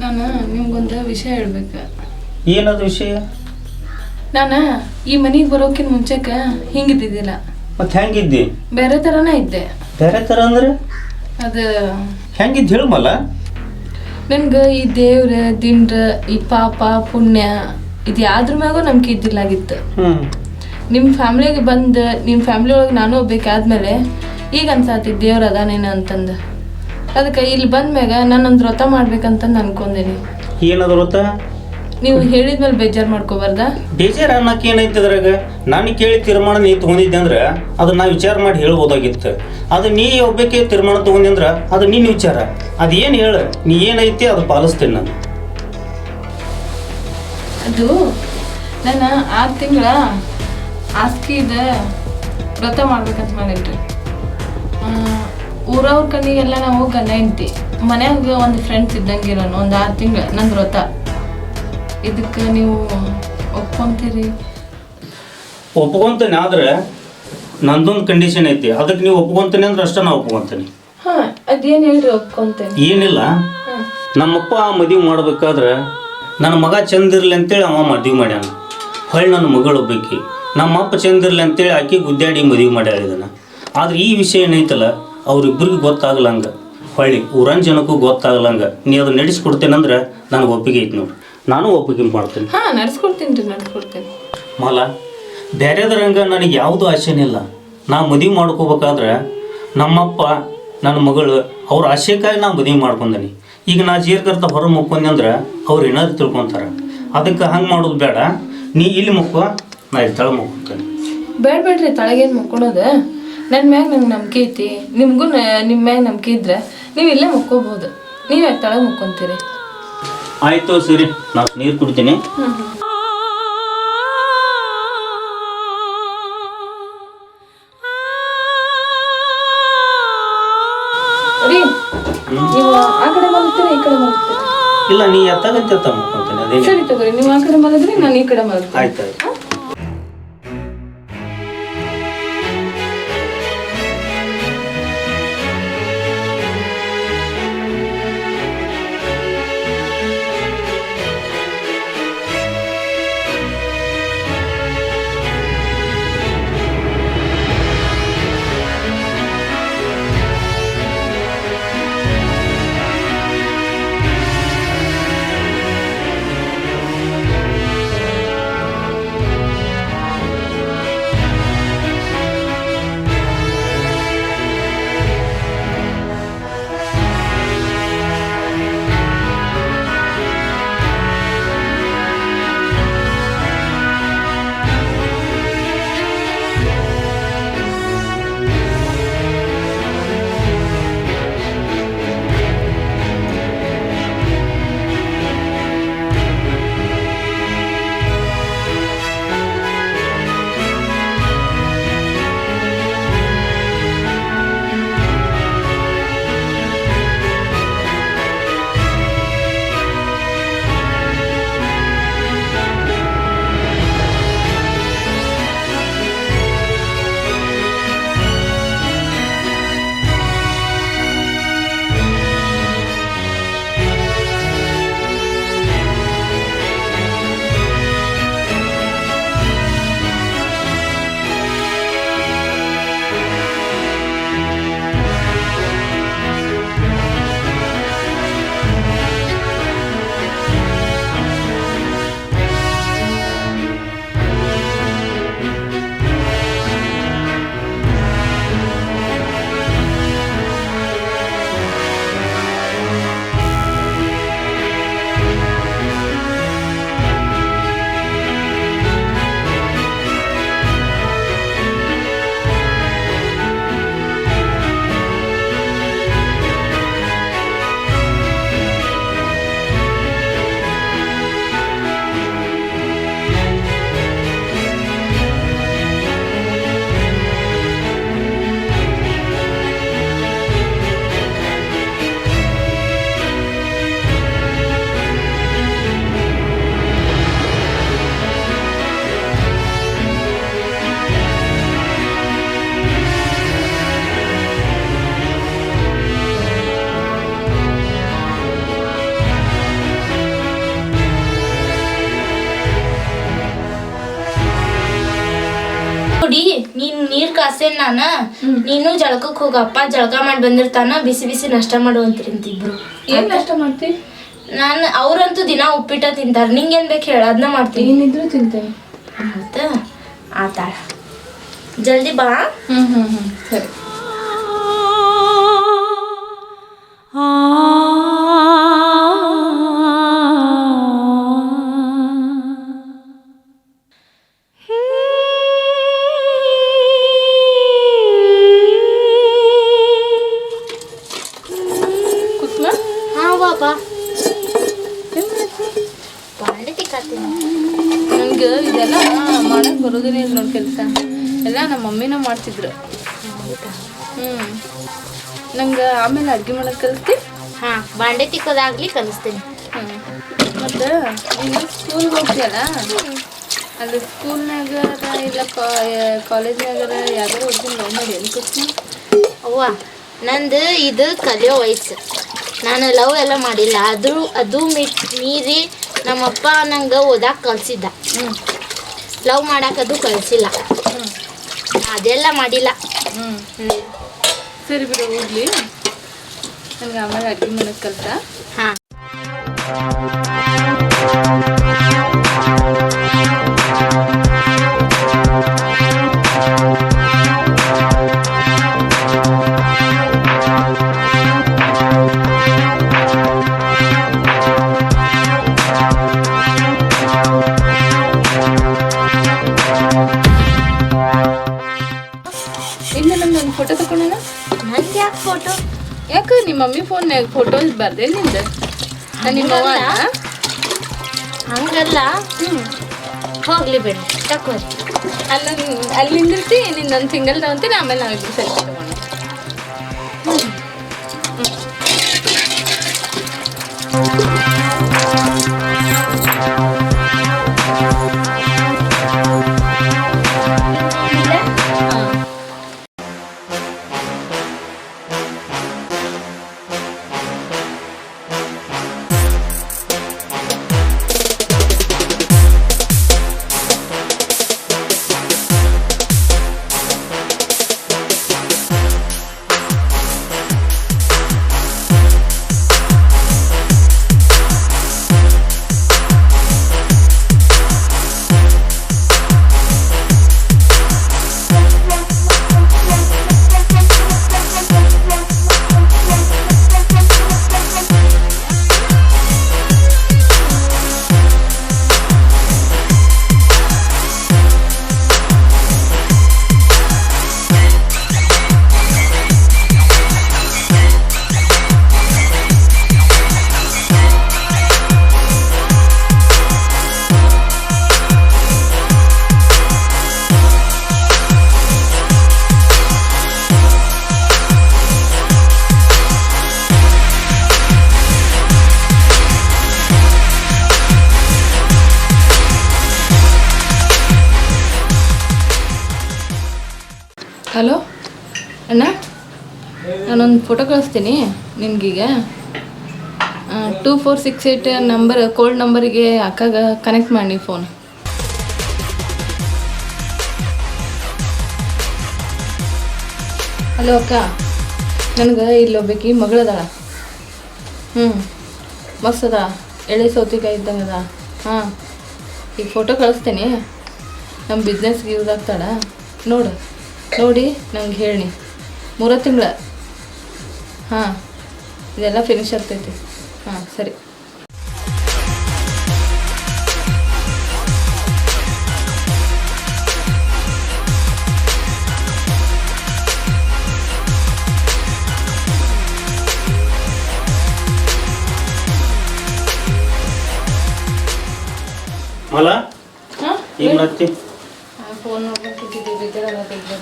ನಾನು ನಿಮ್ಗೊಂದು ವಿಷಯ ಹೇಳ್ಬೇಕು. ಏನದು ವಿಷಯ? ನಾನು ಈ ಮನೆಗೆ ಬರೋಕಿನ್ ಮುಂಚೆಕ ಹಿಂಗಿದ್ದಿದ್ದಿಲ್ಲ. ಮತ್ತೆ ಹೆಂಗಿದ್ದಿ? ಬೇರೆ ಥರನೇ ಇದ್ದೆ. ಬೇರೆ ಥರ ಅಂದ್ರೆ ಅದು ಹೆಂಗಿದ್ದು ಹೇಳುಮಲ್ಲ. ನನ್ಗೆ ಈ ದೇವ್ರ ದಿಂಡ್ರ ಈ ಪಾಪ ಪುಣ್ಯ ಇದು ಯಾವ್ದ್ರ ಮ್ಯಾಗೂ ನಂಬಿಕೆ ಇದ್ದಿಲ್ಲಾಗಿತ್ತು. ನಿಮ್ಮ ಫ್ಯಾಮ್ಲಿಗೆ ಬಂದು ನಿಮ್ಮ ಫ್ಯಾಮ್ಲಿ ಒಳಗೆ ನಾನು ಹೋಗ್ಬೇಕಾದ್ಮೇಲೆ ಈಗ ಅನ್ಸಾತಿ ದೇವ್ರ ಅದಾನೇನ ಅಂತಂದು. ಅದಕ್ಕೆ ಇಲ್ಲಿ ಬಂದ್ಮ್ಯಾಗ ನಾನೊಂದು ವ್ರತ ಮಾಡ್ಬೇಕಂತಂದು ಅನ್ಕೊಂಡೀನಿ. ಏನದು ವ್ರತ? ನೀವು ಹೇಳಿದ್ಮೇಲೆ ಬೇಜಾರು ಮಾಡ್ಕೋಬಾರ್ದ? ಬೇಜಾರು ಅನ್ನಕ್ಕೆ ಏನೈತೆ ಅದ್ರಾಗ? ನಾನು ಕೇಳಿ ತೀರ್ಮಾನ ನೀ ತೊಗೊಂಡಿದ್ದೆ ಅಂದ್ರೆ ಅದನ್ನ ನಾ ವಿಚಾರ ಮಾಡಿ ಹೇಳ್ಬೋದಾಗಿತ್ತು. ಅದು ನೀ ಒಬ್ಬಕ್ಕೆ ತೀರ್ಮಾನ ತೊಗೊಂಡಿ ಅಂದ್ರೆ ಅದು ನಿನ್ನ ವಿಚಾರ. ಅದು ಏನು ಹೇಳು, ನೀ ಏನೈತಿ ಅದು ಪಾಲಿಸ್ತೀನಿ ನಾನು. ಅದು ನಾನು 6 ತಿಂಗಳ ಆಸ್ಕಿದ ವ್ರತ ಮಾಡ್ಬೇಕಂತ ಮಾಡೇನ್ರಿ. ಊರವ್ರ ಕಣ್ಣಿಗೆಲ್ಲ ನಾವು ಗಂಡ ಹೆಂಡ್ತಿ ಮನ್ಯಾಗ ಒಂದು ಫ್ರೆಂಡ್ಸ್ ಇದ್ದಂಗಿರೋನು ಒಂದು 6 ತಿಂಗಳು ನಂದು ವ್ರತ. ಇದಕ್ಕೆ ನೀವು ಒಪ್ಕೊಂತೀರಿ? ಒಪ್ಕೊಂತೀನಿ, ಆದ್ರೆ ನಂದೊಂದು ಕಂಡೀಷನ್ ಐತಿ. ಅದಕ್ಕೆ ನೀವು ಒಪ್ಕೊಂತೀನಿ ಅಂದ್ರೆ ಅಷ್ಟೇ ನಾ ಒಪ್ಕೊಂತೀನಿ. ಹಾಂ, ಅದೇನು ಹೇಳ್ರಿ ಒಪ್ಕೊಂತೇನೆ. ಏನಿಲ್ಲ, ನಮ್ಮಪ್ಪ ಮದುವೆ ಮಾಡ್ಬೇಕಾದ್ರೆ ನನ್ನ ಮಗ ಚಂದ ಇರಲಿ ಅಂತೇಳಿ ಅವ ಮದುವೆ ಮಾಡ್ಯಾನ. ಹೊಳ್ಳಿ ನನ್ನ ಮಗಳು ಒಬ್ಬಾಕಿ ನಮ್ಮಪ್ಪ ಚಂದ ಇರಲಿ ಅಂತೇಳಿ ಆಕಿ ಗುದ್ದಾಡಿ ಮದುವೆ ಮಾಡ್ಯಾಳ ಇದನ್ನು. ಆದ್ರೆ ಈ ವಿಷಯ ಏನೈತಲ್ಲ ಅವ್ರಿಬ್ಬರಿಗೆ ಗೊತ್ತಾಗ್ಲಂಗೆ, ಹೊಳ್ಳಿ ಊರನ್ ಜನಕ್ಕೂ ಗೊತ್ತಾಗ್ಲಂಗೆ ನೀ ಅದು ನಡೆಸ್ಕೊಡ್ತೇನಂದ್ರೆ ನನಗೆ ಒಪ್ಪಿಗೆ ಐತಿ ನೋಡಿ. ನಾನು ಒಪ್ಪಿಗೆ ಮಾಡ್ತೀನಿ. ಹಾಂ, ನಡೆಸ್ಕೊಡ್ತೀನಿ. ಮಲ ಬೇರೆದ್ರಂಗೆ ನನಗೆ ಯಾವುದೂ ಆಸೆನಿಲ್ಲ. ನಾ ಮದುವೆ ಮಾಡ್ಕೋಬೇಕಾದ್ರೆ ನಮ್ಮಪ್ಪ ನನ್ನ ಮಗಳು ಅವ್ರ ಆಸೆಕಾಗಿ ನಾ ಮದುವೆ ಮಾಡ್ಕೊಂಡೀನಿ. ಈಗ ನಾ ಜೀರ್ಕರ್ತ ಹೊರ ಮುಕ್ಕೊಂಡೆ ಅಂದ್ರೆ ಅವ್ರು ಏನಾದ್ರು ತಿಳ್ಕೊತಾರೆ. ಅದಕ್ಕೆ ಹಂಗೆ ಮಾಡೋದು ಬೇಡ. ನೀ ಇಲ್ಲಿ ಮುಕ್ಕೋ, ನಾ ಇಲ್ಲಿ ತಳ ಮುಕ್ಕೊಂತೀನಿ. ಬೇಡ್ರಿ, ತಳಗೇನು ಮುಕ್ಕೊಳೋದು. ನನ್ನ ಮ್ಯಾಗ ನಂಗೆ ನಂಬಿಕೆ ಐತಿ, ನಿಮಗೂ ನಿಮ್ಮ ಮ್ಯಾಗ ನಂಬಿಕೆ ಇದ್ರೆ ನೀವು ಇಲ್ಲೇ ಮುಕ್ಕೋಬೋದು. ನೀವು ಯಾಕೆ ತಳಗ ಮುಕ್ಕೊಂತೀರಿ? ಆಯಿತು, ಸರಿ, ನಾನು ನೀರು ಕುಡ್ತೀನಿ. ರೀ, ನೀವು ಆ ಕಡೆ ಮಲಗ್ತೀರಾ ಈ ಕಡೆ ಮಲಗ್ತೀರಾ? ಇಲ್ಲ, ನೀ ಎತ್ತಾಗಂತ ಮುಕ್ಕೊಂತೀನಿ. ಅದೇ ಸರಿ ತಗೋರಿ, ನೀವು ಆ ಕಡೆ ಮಲಗ್ರಿ, ನಾನು ಈ ಕಡೆ ಮಲಗ್ತೀನಿ. ಆಯ್ತು. ನೋಡಿ ನೀನ್ ನೀರ್ ಕಾಸೇನ್ ನಾನ ನೀನು ಜಳಕಕ್ ಹೋಗಪ್ಪ, ಜಳಕ ಮಾಡಿ ಬಂದಿರ್ತಾನ, ಬಿಸಿ ಬಿಸಿ ನಾಷ್ಟ ಮಾಡುವಂತಿಬ್ರು. ಏನ್ ನಾಷ್ಟ ಮಾಡ್ತಿ? ನಾನು ಅವ್ರಂತೂ ದಿನ ಉಪ್ಪಿಟ್ಟ ತಿಂತಾರ, ನಿಂಗೇನ್ ಬೇಕು ಹೇಳ, ಅದನ್ನ ಮಾಡ್ತೀನಿ. ಏನಿದ್ರು ತಿಂತೇನೆ. ಮತ್ತ ಆತಾಳ, ಜಲ್ದಿ ಬಾ. ಸರಿ. ನನ್ಗೆ ಇದೆಲ್ಲ ಮಾಡಕ್ ಬರೋದಿಲ್ಲ ಇಲ್ಲ ನೋಡಿ ಕೆಲಸ ಎಲ್ಲ ನಮ್ಮ ಮಮ್ಮಿನ ಮಾಡ್ತಿದ್ರು. ನಂಗೆ ಆಮೇಲೆ ಅಡ್ಗೆ ಮಾಡಕ್ ಕಲಿಸ್ತಿ? ಬಾಂಡೆ ತಿಕ್ಕೋದಾಗ್ಲಿ ಕಲಿಸ್ತೀನಿ. ಮತ್ತು ನೀನು ಸ್ಕೂಲ್ಗೆ ಹೋಗ್ತೀಯಲ್ಲ, ಅಲ್ಲಿ ಸ್ಕೂಲ್ನಾಗ ಇಲ್ಲ ಕಾಲೇಜ್ನಾಗ ಯಾವ್ದಾರು ಹುಡುಗನ ಲವ್ ಮಾಡಿ ಅನ್ಕೋತೀನಿ. ಅವ್ವ ನಂದು ಇದು ಕಲಿಯೋ ವಯಸ್ಸು, ನಾನು ಲವ್ ಎಲ್ಲ ಮಾಡಿಲ್ಲ. ಅದು ಮೀರಿ ನಮ್ಮಪ್ಪ ನಂಗೆ ಓದಾಕ ಕಲಿಸಿದ್ದ, ಲವ್ ಮಾಡಾಕದು ಕಲಿಸಿಲ್ಲ, ಅದೆಲ್ಲ ಮಾಡಿಲ್ಲ. ಸರಿ ಬಿಡು, ಹೋಗ್ಲಿ. ನನಗೆ ಆಮೇಲೆ ಅಡುಗೆ ಮಾಡಕ್ಕೆ ಕಲಿತ. ಹಾಂ. ಇನ್ನು ನಮ್ದೊಂದು ಫೋಟೋ ತಗೊಂಡೇನ? ನಂಗೆ ಯಾಕೆ ಫೋಟೋ? ಯಾಕೆ ನಿಮ್ಮ ಮಮ್ಮಿ ಫೋನ್ಯಾಗ ಫೋಟೋ ಬರ್ದೆ ನಿಂದು? ನಿಮ್ಮ ಹಂಗಲ್ಲ. ಹೋಗ್ಲಿ ಬಿಡಿ, ತಕೋರಿ. ಅಲ್ಲಿ ನಿಂದಿರ್ತಿ, ನಿಂದೊಂದು ಸಿಂಗಲ್ ತಗೊಂತೀನಿ, ಆಮೇಲೆ ನಾವಿಬ್ರು ಸೆಲ್ಫಿ ತಗೋಣ. ಹಲೋ ಅಣ್ಣ, ನಾನೊಂದು ಫೋಟೋ ಕಳಿಸ್ತೀನಿ ನಿನ್ಗೀಗ. 2468 ನಂಬರ್, ಕೋಲ್ಡ್ ನಂಬರಿಗೆ ಅಕ್ಕಾಗ ಕನೆಕ್ಟ್ ಮಾಡಿ ಫೋನ್. ಹಲೋ ಅಕ್ಕ, ನನಗೆ ಇಲ್ಲೊಬ್ಬಾಕಿ ಮಗಳದಾಳ. ಮಸ್ತ್ ಅದ, ಎಳೆ ಸೌತಿಕಾಯಿ ಇದ್ದಂಗೆ ಅದ. ಹಾಂ, ಈಗ ಫೋಟೋ ಕಳಿಸ್ತೀನಿ. ನಮ್ಮ ಬಿಸ್ನೆಸ್ಗೆ ಯೂಸ್ ಆಗ್ತಾಳ, ನೋಡಿ ನಂಗೆ ಹೇಳಿ. 3 ತಿಂಗಳ. ಹಾಂ, ಇದೆಲ್ಲ ಫಿನಿಶ್ ಆಗ್ತೈತಿ. ಹಾಂ, ಸರಿ. ಮಲ ಹಾಂ, ಏನು ಮಾಡತ್ತಿ? ಫೋನ್ ನೋಡ್ಕೊಂತಿದ್ದೆ, ಬೇಜಾರಾಗತ್ತೆ.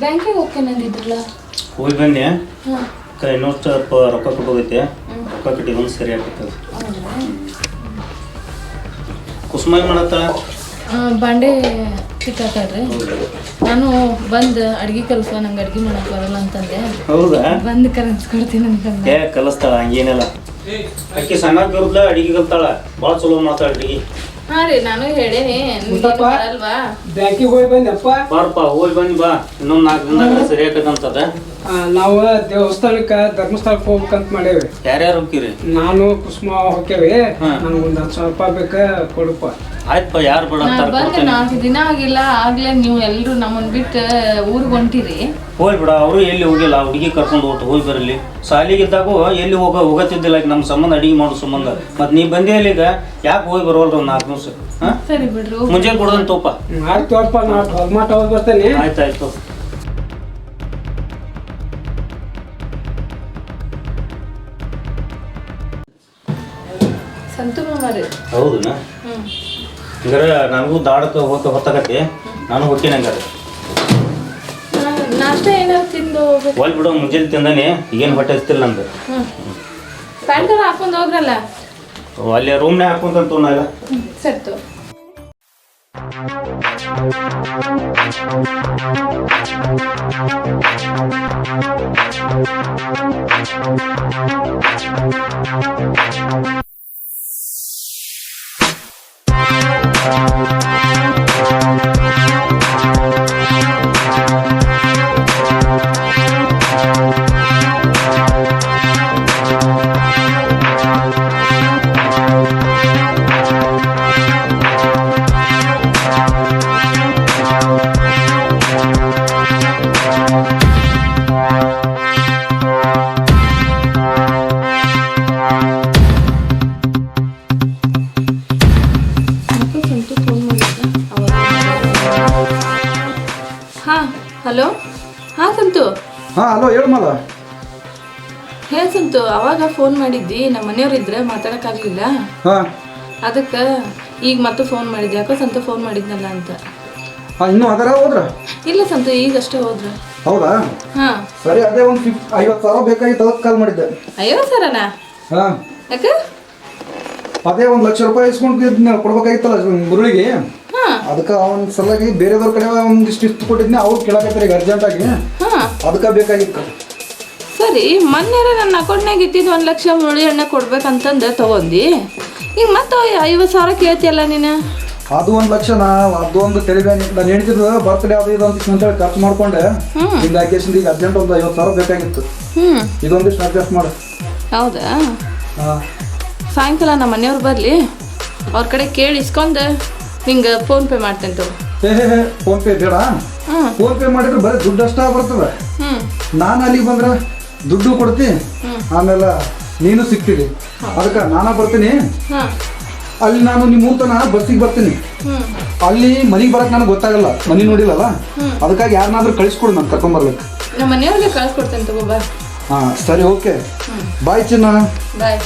ಬ್ಯಾಂಕಿಗೆ ಹೋಗ್ತೇನೆ ಅಂದಿದ್ರಲ್ಲ, ಹೋಗಿ ಬಂದೆ. ಹಾಂ, ಇನ್ನೊಷ್ಟು ರೊಕ್ಕ ಕೊಟ್ಟೋಗೈತೆ, ರೊಕ್ಕ ಕಟ್ಟಿಕೊಂಡು ಸರಿ ಆಗ್ತದೆ. ಕುಸುಮ ಏನು ಮಾಡತ್ತಾಳ? ಬಾಂಡೆ ತಿಕ್ಕಾತಾಳ್ರಿ. ನಾನು ಬಂದು ಅಡ್ಗೆ ಕಲಿಸ, ನಂಗೆ ಅಡ್ಗೆ ಮಾಡಕ್ಕೆ ಬರಲ್ಲ ಅಂತಂದೆ. ಹೌದಾ? ಬಂದು ಕಲಿಸ್ಕೊಡ್ತೀನಿ ಅಂತಂದೆ. ಕಲಿಸ್ತಾಳ, ಹಂಗೇನಿಲ್ಲ. ಅಕ್ಕಿ ಸಣ್ಣ ಇರುದ್ಲ ಅಡಿಗೆ ಕಲ್ತಾಳ, ಭಾಳ ಚಲೋ ಮಾಡ್ತಾಳ ಅಡಿಗೆ. ಹಾ ರೀ ನಾನು ಹೇಳೇನಿ ಮುತ್ತಪ್ಪ. ಅಲ್ವಾ ಬ್ಯಾಂಕಿಗೆ ಹೋಗಿ ಬಂದಪ್ಪ. ಬಾರಪ್ಪ ಹೋಗಿ ಬನ್ನಿ ಬಾ ಇನ್ನೊಂದು 4 ದಿನದಾಗ ಸರಿ ಆಕತ್ತಂತದ. ನಾವು ದೇವಸ್ಥಾನಕ್ಕೆ ಧರ್ಮಸ್ಥಳಕ್ಕೆ ಹೋಗ್ಬೇಕಂತ ಮಾಡೇವಿ. ಯಾರ್ಯಾರು ಹೋಗ್ತೀರಿ? ನಾನು ಕುಸುಮ ಹೋಗ್ತೇವಿ. ಹಾ. ನಮ್ಗೊಂದು 10,000 ರೂಪಾಯಿ ಬೇಕ ಕೊಡಪ್ಪ. ಆಯ್ತಪ್ಪ ಯಾರು ಬೇಡ ನಾ ಅಂತಾರ ಬಂದು ಕೊಡ್ತೇನೆ. 4 ದಿನ ಆಗಿಲ್ಲ ಆಗ್ಲೇ ನೀವು ಎಲ್ರು ನಮ್ಮನ್ ಬಿಟ್ಟು ಊರಿಗೆ ಹೊಂಟಿರಿ. ಹೋಗಿ ಬಿಡ ಅವರು ಎಲ್ಲಿ ಹೋಗಿಲ್ಲ ಹುಡುಗಿ ಕರ್ಕೊಂಡು ಹೋಗಿ ಬರಲಿ. ಸಾಲಿಗಿದ್ದಾಗೂ ಎಲ್ಲಿ ಹೋಗತ್ತಿದ್ದಿಲ್ಲ ಈಗ ನಮ್ಮ ಸಂಬಂಧ ಅಡಿಗೆ ಮಾಡೋ ಸಂಬಂಧ. ಮತ್ತೆ ನೀ ಬಂದೇ ಇಲ್ಲ ಈಗ ಯಾಕೆ ಹೋಗಿ ಬರೋಲ್ರ ಒಂದು 4 ದಿವಸ? ಹಾಂ ಸರಿ ಬಿಡ್ರು. ಮುಂಜಾನೆ ಕೊಡೋದಂತಪ್ಪ. ಆಯ್ತು ಅಪ್ಪ, ನಾ ಹೊಲ್ಮಾಟ ಹೋಗಿ ಬರ್ತೇನೆ. ಆಯ್ತಾಯ್ತು. ಸಂತು ಮಾಮಾರಿ. ಹೌದಾ? ಹ್ಮ್ ಹಂಗಾರೆ ನನಗೂ ದಾಡಕ್ಕೆ ಹೊತ್ತಾಗತ್ತೆ. ನಾನು ಹೊಟ್ಟಿನ ಹಂಗಾರೆ ನಾಷ್ಟ ಏನಾದ್ರು ತಿಂದು ಹೋಗ್ಬೇಕು. ಒಲ್ ಬಿಡೋ ಮುಂಜಾನೆ ತಿಂದಾನೆ ಏನು ಹೊಟ್ಟೆ ಹಚ್ತಿಲ್ಲ ನಂದು. ಪ್ಯಾಂಟ್ ಹಾಕೊಂಡು ಹೋಗ್ರಲ್ಲ. ಅಲ್ಲಿ ರೂಮ್ನಾಗ ಹಾಕೊಂತಂತ ನಾಗ ಸತ್ತು. ಹಲೋ. ಹಾ ಸಂತು. ಹಾಂ ಹಲೋ ಹೇಳು ಮಲ. ಹೇ ಸಂತು, ಅವಾಗ ಫೋನ್ ಮಾಡಿದ್ದಿ ನಮ್ಮ ಮನೆಯವ್ರು ಇದ್ರೆ ಮಾತಾಡೋಕ್ಕಾಗಲಿಲ್ಲ. ಹಾಂ ಅದಕ್ಕೆ ಈಗ ಮತ್ತೆ ಫೋನ್ ಮಾಡಿದ್ದೆ. ಯಾಕೋ ಸಂತು ಫೋನ್ ಮಾಡಿದ್ನಲ್ಲ ಅಂತ. ಹಾಂ ಇನ್ನೂ ಅದರ ಹೋದ್ರ? ಇಲ್ಲ ಸಂತು, ಈಗಷ್ಟೇ ಹೋದ್ರು. ಹೌದಾ? ಹಾಂ ಸರಿ, ಅದೇ ಒಂದು 50,000 ಬೇಕಾಗಿತ್ತು, ಅದಕ್ಕೆ ಕಾಲ್ ಮಾಡಿದ್ದೆ. ಅಯ್ಯೋ ಸರನಾ? ಹಾಂ ಯಾಕೆ? ಅದೇ 1,00,000 ರೂಪಾಯಿ ಇಸ್ಕೊಂಡು ಕೊಡ್ಬೇಕಾಗಿತ್ತಲ್ಲ ಗುರುಳಿಗೆ. ಹಾಂ ಅದಕ್ಕೆ ಅವನ ಸಲುವಾಗಿ ಬೇರೆದವ್ರ ಕಡೆ ಒಂದಿಷ್ಟು ಇಷ್ಟು ಕೊಟ್ಟಿದ್ನಿ, ಅವ್ರು ಕೇಳಕತ್ತಾರೆ ಈಗ ಅರ್ಜೆಂಟಾಗಿ. ಹಾಂ ಅದಕ್ಕೆ ಬೇಕಾಗಿತ್ತು. ಸರಿ, ಮೊನ್ನೆ ನನ್ನ ಅಕೌಂಟ್ನಾಗ ಇದ್ದಿದ್ದು 1,00,000 ಮುರುಳಿ ಎಣ್ಣೆ ಕೊಡ್ಬೇಕಂತಂದು ತಗೊಂಡು ಈಗ ಮತ್ತೆ 50,000 ಕೇಳ್ತಿಯಲ್ಲ ನೀನು. ಅದು 1,00,000 ಅದೊಂದು ತೆಲಿಬ್ಯಾನಿ. ನಾನು ಹೇಳ್ತಿದ್ದು ಬರ್ತ್ಡೇ ಅದು ಇದು ಅಂತ ಅಂತೇಳಿ ಖರ್ಚು ಮಾಡ್ಕೊಂಡೆ. ಹಿಂಗಾಗಿ ಈಗ ಅರ್ಜೆಂಟ್ ಒಂದು 50,000 ಬೇಕಾಗಿತ್ತು. ಇದೊಂದಿಷ್ಟು ಅಡ್ಜಸ್ಟ್ ಮಾಡು. ಹೌದಾ? ಹಾಂ ಸಾಯಂಕಾಲ ನಮ್ಮ ಮನೆಯವ್ರು ಬರಲಿ, ಅವ್ರ ಕಡೆ ಕೇಳಿ ಇಸ್ಕೊಂಡು ನಿಂಗೆ ಫೋನ್ಪೇ ಮಾಡ್ತೇನೆ ತಗೋ. ಹೇ ಫೋನ್ಪೇ ಬೇಡ. ಫೋನ್ಪೇ ಮಾಡಿದ್ರೆ ಬರೀ ದುಡ್ಡು ಅಷ್ಟ ಬರ್ತದೆ. ನಾನು ಅಲ್ಲಿಗೆ ಬಂದ್ರೆ ದುಡ್ಡು ಕೊಡ್ತಿ, ಆಮೇಲೆ ನೀನು ಸಿಗ್ತೀರಿ. ಅದಕ್ಕೆ ನಾನು ಬರ್ತೀನಿ. ಅಲ್ಲಿ ನಾನು ನಿಮ್ಮ ಊತನ ಬಸ್ಸಿಗೆ ಬರ್ತೀನಿ. ಅಲ್ಲಿ ಮನೆಗೆ ಬರಕ್ಕೆ ನನಗೆ ಗೊತ್ತಾಗಲ್ಲ, ಮನೆ ನೋಡಿಲ್ಲಲ್ಲ. ಅದಕ್ಕಾಗಿ ಯಾರನ್ನಾದ್ರೂ ಕಳಿಸ್ಕೊಡು, ನಾನು ಕರ್ಕೊಂಬರ್ಬೇಕು. ನಮ್ಮ ಮನೆಯವ್ರಿಗೆ ಕಳಿಸ್ಕೊಡ್ತೇನೆ ತಗೋ. ಬಾ. ಹಾಂ ಸರಿ, ಓಕೆ. ಬಾಯ್ ಚಿನ್ನ. ಬಾಯ್.